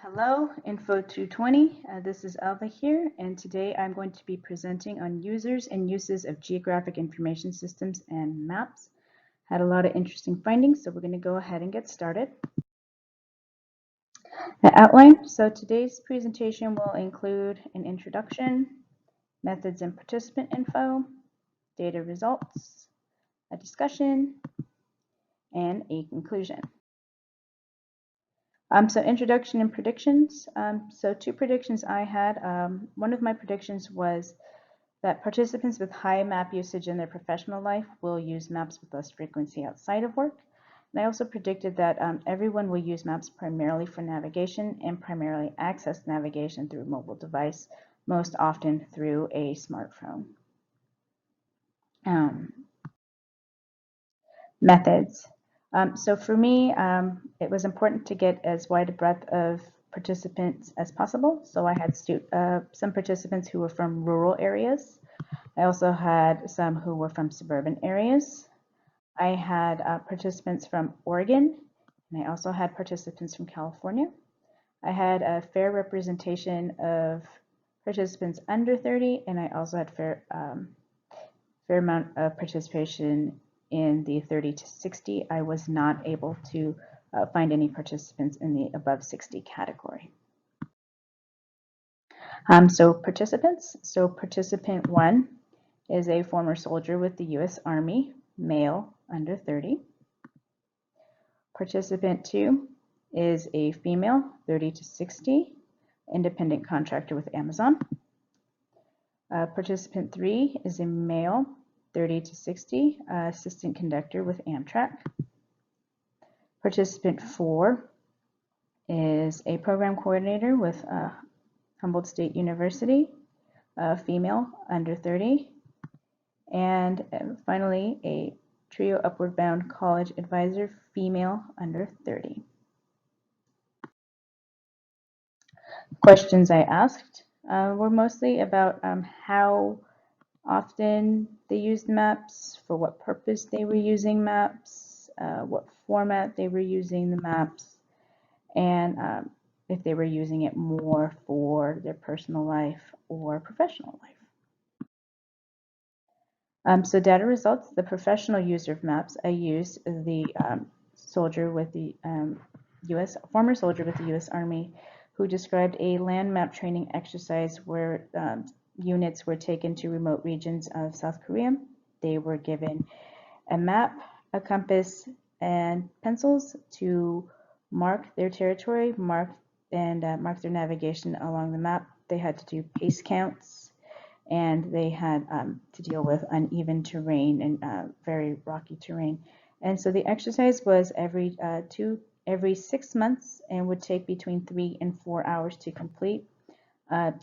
Hello, Info 220. This is Alva here, and today I'm going to be presenting on users and uses of geographic information systems and maps. Had a lot of interesting findings, so we're going to go ahead and get started. The outline. So today's presentation will include an introduction, methods and participant info, data results, a discussion, and a conclusion. So introduction and predictions. So two predictions I had. One of my predictions was that participants with high map usage in their professional life will use maps with less frequency outside of work. And I also predicted that everyone will use maps primarily for navigation and primarily access navigation through a mobile device, most often through a smartphone. Methods. So for me, it was important to get as wide a breadth of participants as possible. So I had some participants who were from rural areas. I also had some who were from suburban areas. I had participants from Oregon, and I also had participants from California. I had a fair representation of participants under 30, and I also had fair amount of participation in the 30 to 60. I was not able to find any participants in the above 60 category. So participants. So participant 1 is a former soldier with the U.S. Army, male, under 30. Participant 2 is a female, 30 to 60, independent contractor with Amazon. Participant 3 is a male, 30 to 60, assistant conductor with Amtrak. Participant 4 is a program coordinator with Humboldt State University, female, under 30. And finally, a trio upward bound college advisor, female, under 30. Questions I asked were mostly about how often they used maps, for what purpose they were using maps, what format they were using the maps, and if they were using it more for their personal life or professional life. So data results, the professional user of maps, I used the soldier with the former soldier with the U.S. Army who described a land map training exercise where units were taken to remote regions of South Korea. They were given a map, a compass, and pencils to mark their territory, mark their navigation along the map. They had to do pace counts, and they had to deal with uneven terrain and very rocky terrain. And so the exercise was every 6 months and would take between 3 and 4 hours to complete.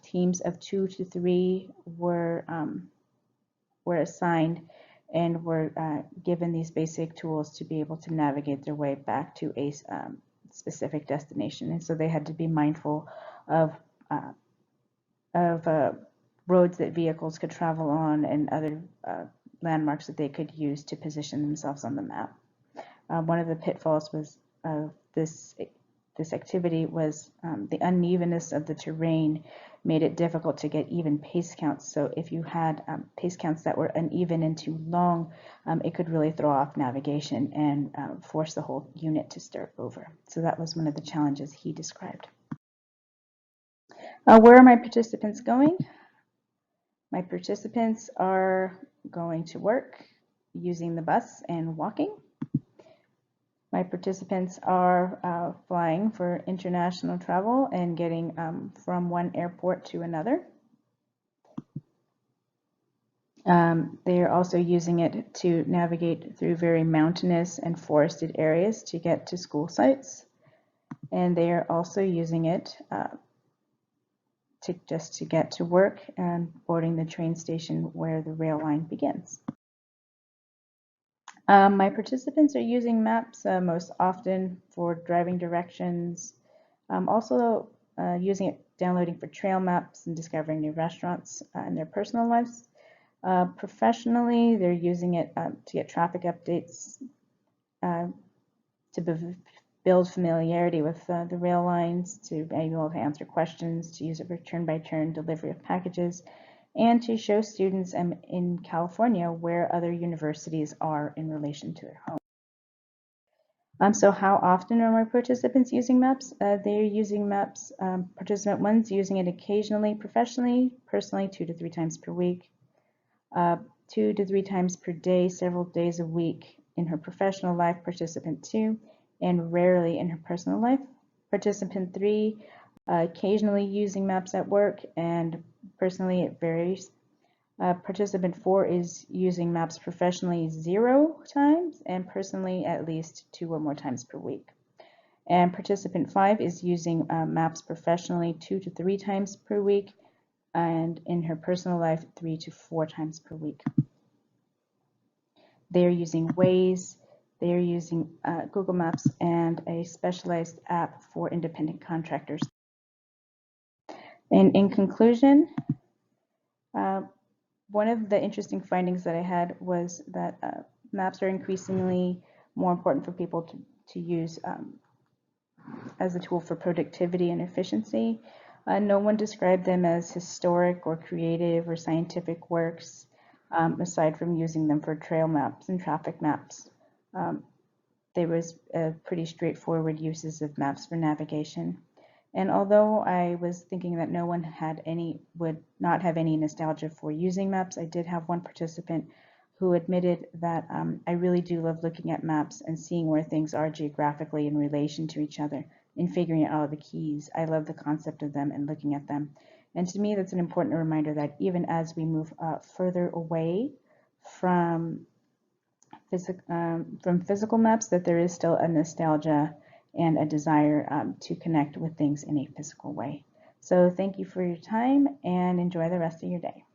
Teams of 2 to 3 were assigned and were given these basic tools to be able to navigate their way back to a specific destination. And so they had to be mindful of roads that vehicles could travel on and other landmarks that they could use to position themselves on the map. One of the pitfalls was this activity was the unevenness of the terrain made it difficult to get even pace counts. So if you had pace counts that were uneven and too long, it could really throw off navigation and force the whole unit to start over. So that was one of the challenges he described. Where are my participants going? My participants are going to work, using the bus, and walking. My participants are flying for international travel and getting from one airport to another. They are also using it to navigate through very mountainous and forested areas to get to school sites. And they are also using it to get to work and boarding the train station where the rail line begins. My participants are using maps most often for driving directions, also using it, downloading for trail maps and discovering new restaurants in their personal lives. Professionally, they're using it to get traffic updates, to build familiarity with the rail lines, to be able to answer questions, to use it for turn-by-turn delivery of packages, and to show students in California where other universities are in relation to their home. So how often are my participants using maps? They're using maps, participant one's using it occasionally, professionally, personally 2 to 3 times per week, 2 to 3 times per day, several days a week in her professional life, participant 2, and rarely in her personal life. Participant 3, occasionally using maps at work, and personally it varies. Participant 4 is using maps professionally 0 times and personally at least 2 or more times per week. And participant 5 is using maps professionally 2 to 3 times per week and in her personal life 3 to 4 times per week. They're using Waze, they're using Google Maps, and a specialized app for independent contractors. And in conclusion, one of the interesting findings that I had was that maps are increasingly more important for people to use as a tool for productivity and efficiency. No one described them as historic or creative or scientific works, aside from using them for trail maps and traffic maps. There was pretty straightforward uses of maps for navigation. And although I was thinking that no one would not have any nostalgia for using maps, I did have one participant who admitted that I really do love looking at maps and seeing where things are geographically in relation to each other and figuring out all the keys. I love the concept of them and looking at them. And to me, that's an important reminder that even as we move further away from physical maps, that there is still a nostalgia and a desire to connect with things in a physical way. So thank you for your time and enjoy the rest of your day.